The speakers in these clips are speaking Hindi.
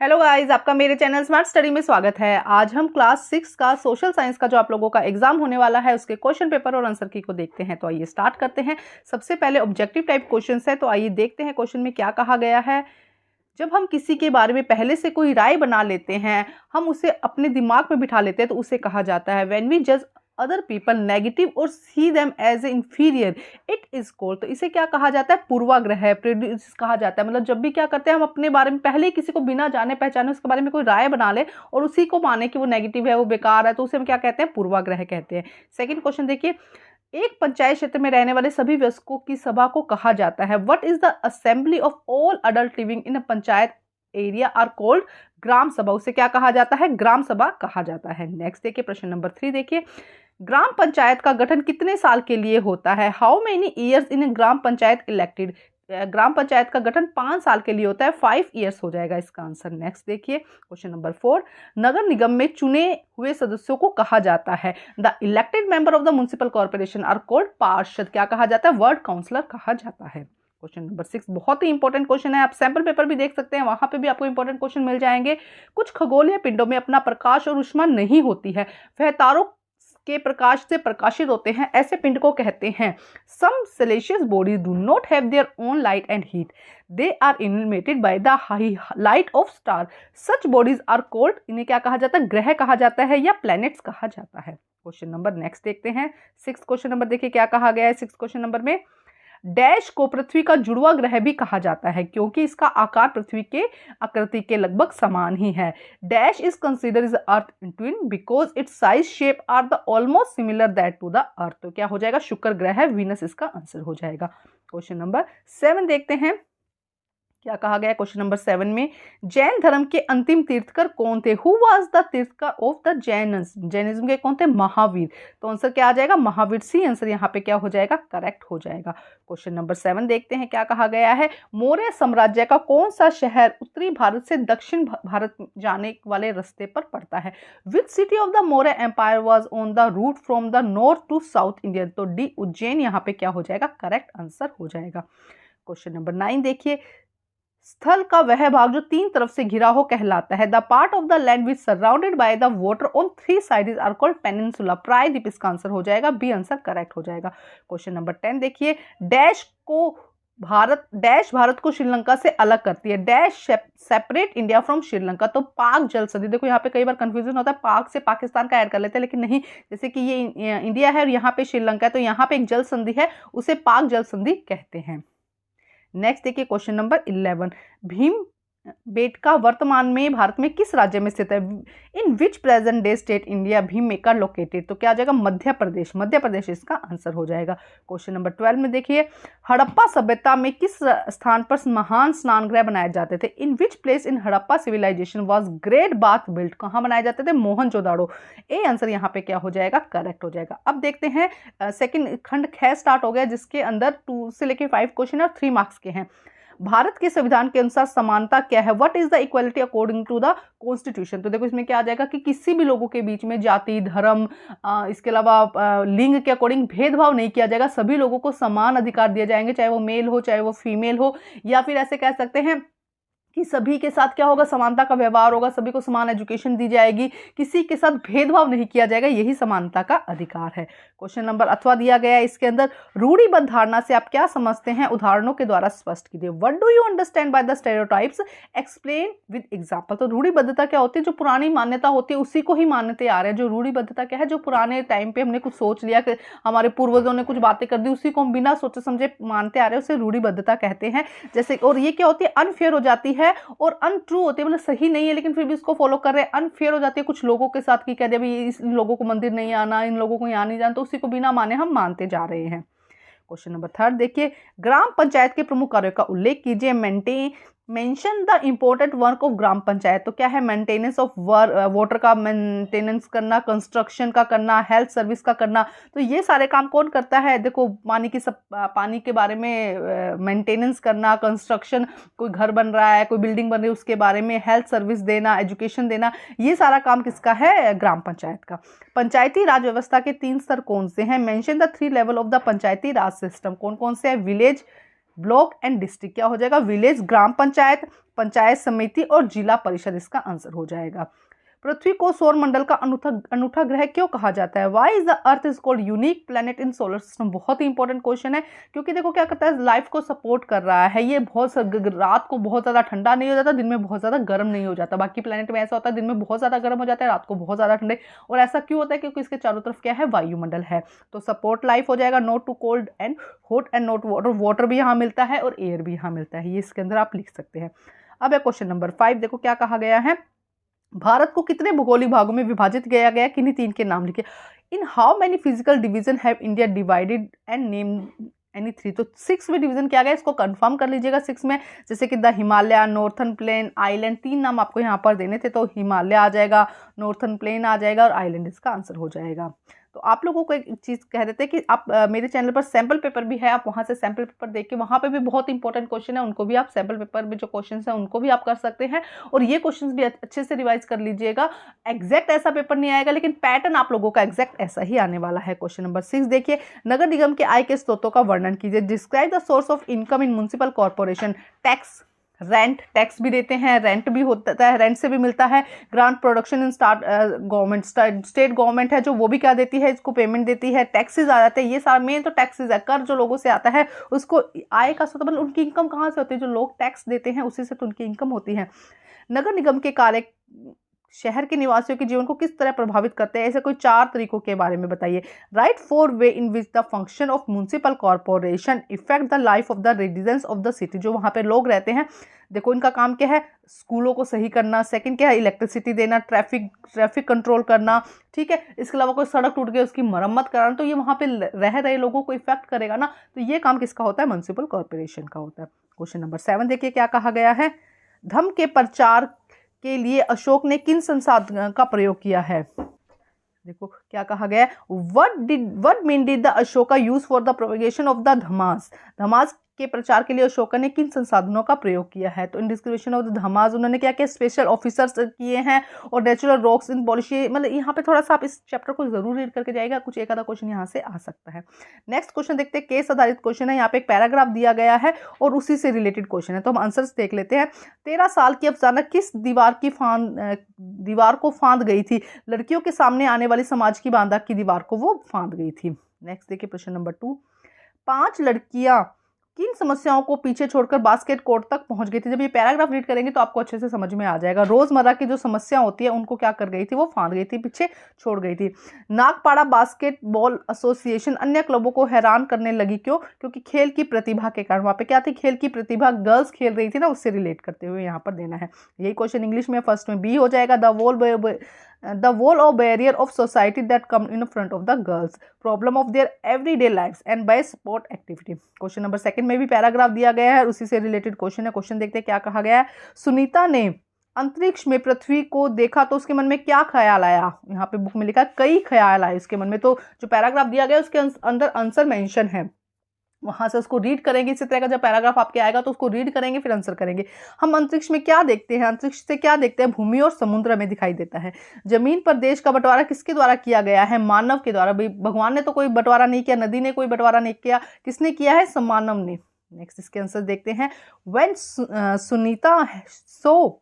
हेलो गाइस, आपका मेरे चैनल स्मार्ट स्टडी में स्वागत है। आज हम क्लास 6 का सोशल साइंस का जो आप लोगों का एग्जाम होने वाला है उसके क्वेश्चन पेपर और आंसर की को देखते हैं। तो आइए स्टार्ट करते हैं। सबसे पहले ऑब्जेक्टिव टाइप क्वेश्चंस है, तो आइए देखते हैं क्वेश्चन में क्या कहा गया है। जब हम किसी के बारे में पहले से कोई राय बना लेते हैं, हम उसे अपने दिमाग में बिठा लेते हैं, तो उसे कहा जाता है व्हेन वी जज अदर पीपल नेगेटिव और see them as a inferior it is called. तो इसे क्या कहा जाता है? पूर्वाग्रह, प्रेजुडिस कहा जाता है। मतलब जब भी क्या करते हैं, हम अपने बारे में पहले ही किसी को बिना जाने पहचाने उसके बारे में कोई राय बना ले और उसी को माने कि वो नेगेटिव है, वो बेकार है, तो उसे हम क्या कहते हैं? पूर्वाग्रह कहते हैं। सेकंड क्वेश्चन देखिए, एक पंचायत क्षेत्र में रहने वाले सभी वयस्कों की सभा को कहा जाता है what is the assembly of all adult living in a panchayat area are called gram sabha. उसे क्या कहा जाता है? ग्राम सभा कहा जाता है। नेक्स्ट देखिए प्रश्न नंबर 3 देखिए, ग्राम पंचायत का गठन कितने साल के लिए होता है? How many years in gram panchayat elected. Gram panchayat का गठन 5 साल के लिए होता है, 5 ईयर्स हो जाएगा इसका आंसर। नेक्स्ट देखिए क्वेश्चन नंबर 4, नगर निगम में चुने हुए सदस्यों को कहा जाता है the elected member of the municipal corporation are called पार्षद। क्या कहा जाता है? वर्ड काउंसलर कहा जाता है। क्वेश्चन नंबर 6 बहुत ही इंपॉर्टेंट क्वेश्चन है, आप सैंपल पेपर भी देख सकते हैं, वहां पे भी आपको इंपॉर्टेंट क्वेश्चन मिल जाएंगे। कुछ खगोलीय पिंडों में अपना प्रकाश और ऊष्मा नहीं होती है, वह तारों के प्रकाश से प्रकाशित होते हैं, ऐसे पिंड को कहते हैं। Some siliceous bodies do not have their own light and heat, they are illuminated by the light of star, such bodies are called. इन्हें क्या कहा जाता है? ग्रह कहा जाता है या प्लैनेट्स कहा जाता है। क्वेश्चन नंबर नेक्स्ट देखते हैं। 6 क्वेश्चन नंबर देखिए क्या कहा गया है। 6 क्वेश्चन नंबर में, डैश को पृथ्वी का जुड़वा ग्रह भी कहा जाता है क्योंकि इसका आकार पृथ्वी के आकृति के लगभग समान ही है। Dash is consider is earth twin because its size shape are the almost similar that to the earth. तो क्या हो जाएगा? शुक्र ग्रह है, वीनस इसका आंसर हो जाएगा। क्वेश्चन नंबर 7 देखते हैं क्या कहा गया। क्वेश्चन नंबर 7 में, जैन धर्म के अंतिम तीर्थकर कौन थे? Who was the tirthankar of the Jainism. Jainism के कौन थे? महावीर। तो आंसर क्या आ जाएगा? महावीर। सी आंसर यहाँ पे क्या हो जाएगा? करेक्ट हो जाएगा। क्वेश्चन नंबर 7 देखते हैं क्या कहा गया है। मौर्य साम्राज्य का कौन सा शहर उत्तरी भारत से दक्षिण भारत जाने वाले रास्ते पर पड़ता है? Which city of the Maurya empire was on the route from the north to south India. तो डी उज्जैन यहाँ पे क्या हो जाएगा? करेक्ट आंसर हो जाएगा। क्वेश्चन नंबर 9 देखिए, स्थल का वह भाग जो 3 तरफ से घिरा हो कहलाता है the part of the land which surrounded by the water on 3 sides are called peninsula. प्रायद्वीप इसका आंसर हो जाएगा, बी आंसर करेक्ट हो जाएगा। क्वेश्चन नंबर 10 देखिए, डैश भारत को श्रीलंका से अलग करती है। Dash separate India from Sri Lanka. तो पाक जल संधि। देखो यहाँ पे कई बार कंफ्यूजन होता है, पाक से पाकिस्तान का ऐड कर लेते हैं, लेकिन नहीं, जैसे कि ये इंडिया है और यहाँ पे श्रीलंका है, तो यहाँ पे एक जल संधि है, उसे पाक जल संधि कहते हैं। नेक्स्ट देखिए क्वेश्चन नंबर 11, भीम बेटका वर्तमान में भारत में किस राज्य में स्थित है? In which present day state India Bhimbetka located. तो क्या आ जाएगा? मध्य प्रदेश। मध्य प्रदेश इसका आंसर हो जाएगा। क्वेश्चन नंबर 12 में देखिए, हड़प्पा सभ्यता में किस स्थान पर महान स्नान गृह बनाए जाते थे? In which place in Harappa civilisation was great bath built. कहाँ बनाए जाते थे? मोहनजोदाड़ो। ए आंसर यहाँ पे क्या हो जाएगा? करेक्ट हो जाएगा। अब देखते हैं सेकंड खंड ख स्टार्ट हो गया, जिसके अंदर 2 से लेकर 5 क्वेश्चन और 3 मार्क्स के हैं। भारत के संविधान के अनुसार समानता क्या है? What is the equality according to the constitution. तो देखो इसमें क्या आ जाएगा कि किसी भी लोगों के बीच में जाति, धर्म, इसके अलावा लिंग के अकॉर्डिंग भेदभाव नहीं किया जाएगा। सभी लोगों को समान अधिकार दिए जाएंगे, चाहे वो मेल हो चाहे वो फीमेल हो, या फिर ऐसे कह सकते हैं कि सभी के साथ क्या होगा? समानता का व्यवहार होगा, सभी को समान एजुकेशन दी जाएगी, किसी के साथ भेदभाव नहीं किया जाएगा, यही समानता का अधिकार है। क्वेश्चन नंबर अथवा दिया गया है, इसके अंदर रूढ़िबद्ध धारणा से आप क्या समझते हैं? उदाहरणों के द्वारा स्पष्ट कीजिए। What do you understand by the stereotypes, explain with example. तो रूढ़िबद्धता क्या होती है? जो पुरानी मान्यता होती है उसी को ही मानते आ रहे हैं। जो रूढ़िबद्धता क्या है? जो पुराने टाइम पे हमने कुछ सोच लिया कि हमारे पूर्वजों ने कुछ बातें कर दी, उसी को हम बिना सोचे समझे मानते आ रहे हैं, उसे रूढ़िबद्धता कहते हैं। जैसे, और ये क्या होती है? अनफेयर हो जाती है और अनट्रू होती है, मतलब सही नहीं है लेकिन फिर भी इसको फॉलो कर रहे हैं। अनफेयर हो जाती है कुछ लोगों के साथ कि कह दे भाई इन लोगों को मंदिर नहीं आना, इन लोगों को यहाँ नहीं जाना, तो उसी को बिना माने हम मानते जा रहे हैं। क्वेश्चन नंबर 3 देखिए, ग्राम पंचायत के प्रमुख कार्यों का उल्लेख कीजिए। Mention the important work of gram panchayat. तो क्या है? मेंटेनेंस ऑफ वाटर का मेंटेनेंस करना, कंस्ट्रक्शन का करना, हेल्थ सर्विस का करना। तो ये सारे काम कौन करता है? देखो पानी के बारे में मेंटेनेंस करना, कंस्ट्रक्शन, कोई घर बन रहा है, कोई बिल्डिंग बन रही है उसके बारे में, हेल्थ सर्विस देना, एजुकेशन देना, ये सारा काम किसका है? ग्राम पंचायत का। पंचायती राज व्यवस्था के 3 स्तर कौन से हैं? Mention the 3 level of the Panchayati Raj system. कौन कौन से है? विलेज, ब्लॉक एंड डिस्ट्रिक्ट क्या हो जाएगा, विलेज ग्राम पंचायत, पंचायत समिति और जिला परिषद इसका आंसर हो जाएगा। पृथ्वी को सौर मंडल का अनूठा ग्रह क्यों कहा जाता है, why is the earth is called unique planet in solar system. बहुत ही इंपॉर्टेंट क्वेश्चन है, क्योंकि देखो क्या करता है, लाइफ को सपोर्ट कर रहा है, ये रात को बहुत ज्यादा ठंडा नहीं हो जाता, दिन में बहुत ज्यादा गर्म नहीं हो जाता। बाकी प्लेनेट में ऐसा होता है दिन में बहुत ज्यादा गर्म हो जाता है, रात को बहुत ज्यादा ठंडे। और ऐसा क्यों होता है, क्योंकि इसके चारों तरफ क्या है, वायुमंडल है। तो सपोर्ट लाइफ हो जाएगा, not too cold and hot and not water, water भी यहाँ मिलता है और एयर भी यहाँ मिलता है, ये इसके अंदर आप लिख सकते हैं। अब है क्वेश्चन नंबर 5, देखो क्या कहा गया है, भारत को कितने भौगोलिक भागों में विभाजित किया गया, किन्हीं 3 के नाम लिखे। In how many physical division have India divided and name any 3। तो 6 में डिवीजन किया गया, इसको कंफर्म कर लीजिएगा। 6 में जैसे कि the Himalaya, northern plain, island, 3 नाम आपको यहाँ पर देने थे, तो हिमालय आ जाएगा, नॉर्थर्न प्लेन आ जाएगा और आइलैंड इसका आंसर हो जाएगा। तो आप लोगों को एक चीज़ कह देते हैं कि आप मेरे चैनल पर सैम्पल पेपर भी है, आप वहाँ से सैम्पल पेपर देख के वहाँ पे भी बहुत इंपॉर्टेंट क्वेश्चन है, उनको भी आप सैम्पल पेपर में जो क्वेश्चन है उनको भी आप कर सकते हैं। और ये क्वेश्चन भी अच्छे से रिवाइज कर लीजिएगा। एग्जैक्ट ऐसा पेपर नहीं आएगा, लेकिन पैटर्न आप लोगों का एग्जैक्ट ऐसा ही आने वाला है। क्वेश्चन नंबर 6 देखिए, नगर निगम के आय के स्रोतों का वर्णन कीजिए। Describe the source of income in municipal corporation. Tax, rent, tax भी देते हैं, रेंट भी होता है, रेंट से भी मिलता है। Grant production in government, state government है जो, वो भी क्या देती है, इसको पेमेंट देती है। टैक्सेस आ जाते हैं, ये सारा मेन तो टैक्सेस है, कर जो लोगों से आता है उसको आय का स्रोत, मतलब उनकी इनकम कहाँ से होती है, जो लोग टैक्स देते हैं उसी से तो उनकी इनकम होती है। नगर निगम के कार्य शहर के निवासियों के जीवन को किस तरह प्रभावित करते हैं, ऐसे कोई 4 तरीकों के बारे में बताइए। Right 4 way in which the function of municipal corporation effect the life of the residents of the city. जो वहाँ पे लोग रहते हैं, देखो इनका काम क्या है, स्कूलों को सही करना, सेकंड क्या है, इलेक्ट्रिसिटी देना, ट्रैफिक कंट्रोल करना, ठीक है। इसके अलावा कोई सड़क टूट गई उसकी मरम्मत कराना, तो ये वहाँ पे रह रहे लोगों को इफेक्ट करेगा ना, तो ये काम किसका होता है, म्युनिसिपल कॉर्पोरेशन का होता है। क्वेश्चन नंबर 7 देखिए क्या कहा गया है, धर्म के प्रचार के लिए अशोक ने किन संसाधनों का प्रयोग किया है। देखो क्या कहा गया है, what mean did the Ashoka use for the propagation of the dhammas. Dhammas के प्रचार के लिए अशोका ने किन संसाधनों का प्रयोग किया है। तो इन डिस्क्रिप्शन ऑफ द धमास उन्होंने क्या किया, स्पेशल ऑफिसर्स किए हैं और नेचुरल रॉक्स इन पॉलिशी। मतलब यहाँ पे थोड़ा सा आप इस चैप्टर को जरूर रीड करके जाएगा, कुछ एक आधा क्वेश्चन यहाँ से आ सकता है। नेक्स्ट क्वेश्चन देखते हैं, केस आधारित क्वेश्चन है, यहाँ पे एक पैराग्राफ दिया गया है और उसी से रिलेटेड क्वेश्चन है, तो हम आंसर्स देख लेते हैं। 13 साल की अफसाना किस दीवार को फांद गई थी। लड़कियों के सामने आने वाली समाज की बाधा की दीवार को वो फांद गई थी। नेक्स्ट देखिए प्रश्न नंबर 2, 5 लड़कियां किन समस्याओं को पीछे छोड़कर बास्केट कोर्ट तक पहुंच गई थी। जब ये पैराग्राफ रीड करेंगे तो आपको अच्छे से समझ में आ जाएगा। रोजमर्रा की जो समस्या होती है उनको क्या कर गई थी, वो फांद गई थी, पीछे छोड़ गई थी। नागपाड़ा बास्केटबॉल एसोसिएशन अन्य क्लबों को हैरान करने लगी, क्यों, क्योंकि खेल की प्रतिभा के कारण। वहां पे क्या थी, खेल की प्रतिभा, गर्ल्स खेल रही थी ना, उससे रिलेट करते हुए यहाँ पर देना है। यही क्वेश्चन इंग्लिश में फर्स्ट में बी हो जाएगा, the wall or barrier of society that come in front of the girls, problem of their everyday lives and by sport activity। Question number 2 में भी पैराग्राफ दिया गया है, उसी से रिलेटेड क्वेश्चन है। क्वेश्चन देखते हैं क्या कहा गया है, सुनीता ने अंतरिक्ष में पृथ्वी को देखा तो उसके मन में क्या ख्याल आया। यहाँ पे बुक में लिखा कई ख्याल आए उसके मन में, तो जो पैराग्राफ दिया गया है उसके अंदर आंसर मेंशन है, वहां से उसको रीड करेंगे। इसी तरह का जब पैराग्राफ आपके आएगा तो उसको रीड करेंगे फिर आंसर करेंगे। हम अंतरिक्ष में क्या देखते हैं, अंतरिक्ष से क्या देखते हैं, भूमि और समुद्र में दिखाई देता है। जमीन पर देश का बंटवारा किसके द्वारा किया गया है, मानव के द्वारा। भगवान ने तो कोई बंटवारा नहीं किया, नदी ने कोई बंटवारा नहीं किया, किसने किया है, मानव ने। नेक्स्ट इसके आंसर देखते हैं, when Sunita so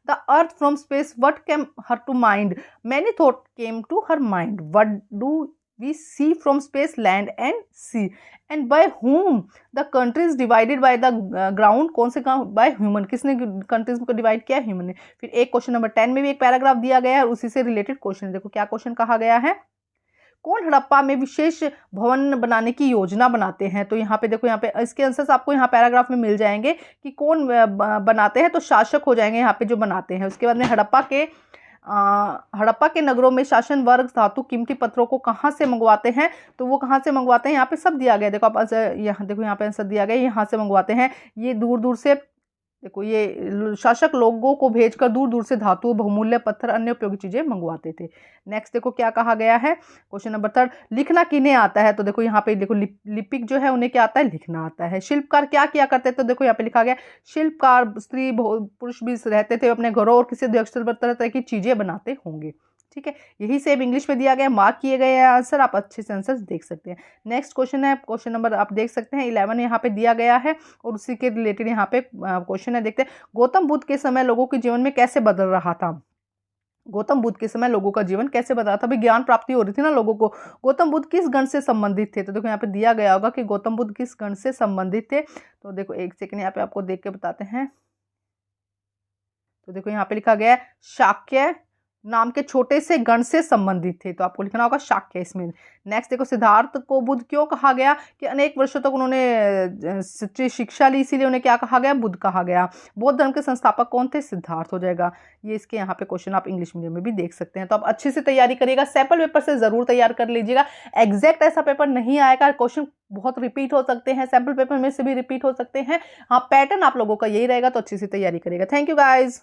the earth from space, what came her to mind, many thought came to her mind, what do we see from space, land and sea, and by whom the countries divided by the ground, कौन से by human, किसने कंट्रीज को डिवाइड किया, ह्यूमन ने। फिर एक क्वेश्चन नंबर 10 में भी एक पैराग्राफ दिया गया है और उसी से रिलेटेड क्वेश्चन। देखो क्या क्वेश्चन कहा गया है, कौन हड़प्पा में विशेष भवन बनाने की योजना बनाते हैं। तो यहाँ पे देखो, यहाँ पे इसके आंसर्स आपको यहाँ पैराग्राफ में मिल जाएंगे कि कौन बनाते हैं, तो शासक हो जाएंगे यहाँ पे जो बनाते हैं। उसके बाद में हड़प्पा के नगरों में शासन वर्ग धातु कीमती पत्थरों को कहाँ से मंगवाते हैं, तो वो कहाँ से मंगवाते हैं, यहाँ पे सब दिया गया। देखो आप यहाँ देखो, यहाँ पे आंसर दिया गया, यहाँ से मंगवाते हैं। ये दूर दूर से, देखो ये शासक लोगों को भेजकर दूर दूर से धातु, बहुमूल्य पत्थर, अन्य उपयोगी चीजें मंगवाते थे। नेक्स्ट देखो क्या कहा गया है, क्वेश्चन नंबर 3, लिखना किन्हें आता है। तो देखो यहाँ पे देखो लिपिक जो है उन्हें क्या आता है, लिखना आता है। शिल्पकार क्या किया करते थे, तो देखो यहाँ पे लिखा गया, शिल्पकार स्त्री पुरुष भी रहते थे अपने घरों और किसी अध्यक्ष पर तरह तरह की चीजें बनाते होंगे। ठीक ठीक है, यही सेम इंग्लिश में दिया गया है, मार्क किए गए हैं आंसर, आप अच्छे से आंसर देख सकते हैं। नेक्स्ट क्वेश्चन है, क्वेश्चन नंबर आप देख सकते हैं 11 यहाँ पे दिया गया है और उसी के रिलेटेड यहाँ पे क्वेश्चन है। देखते हैं, गौतम बुद्ध के समय लोगों के जीवन में कैसे बदल रहा था। गौतम बुद्ध के समय लोगों का जीवन कैसे बदला था, भाई ज्ञान प्राप्ति हो रही थी ना लोगों को। गौतम बुद्ध किस गण से संबंधित थे, तो देखो यहाँ पे दिया गया होगा कि गौतम बुद्ध किस गण से संबंधित थे। तो देखो एक सेकंड यहाँ पे आपको देख के बताते हैं। तो देखो यहाँ पे लिखा गया है शाक्य नाम के छोटे से गण से संबंधित थे, तो आपको लिखना होगा शाक्य इसमें। नेक्स्ट देखो, सिद्धार्थ को बुद्ध क्यों कहा गया, कि अनेक वर्षों तक उन्होंने सच्ची शिक्षा ली, इसीलिए उन्हें क्या कहा गया, बुद्ध कहा गया। बौद्ध धर्म के संस्थापक कौन थे, सिद्धार्थ हो जाएगा। ये इसके यहाँ पे क्वेश्चन आप इंग्लिश मीडियम में भी देख सकते हैं। तो आप अच्छे से तैयारी करिएगा, सैंपल पेपर से जरूर तैयार कर लीजिएगा। एग्जैक्ट ऐसा पेपर नहीं आएगा, क्वेश्चन बहुत रिपीट हो सकते हैं, सैंपल पेपर में से भी रिपीट हो सकते हैं। हाँ, पैटर्न आप लोगों का यही रहेगा, तो अच्छी से तैयारी करिएगा। Thank you guys.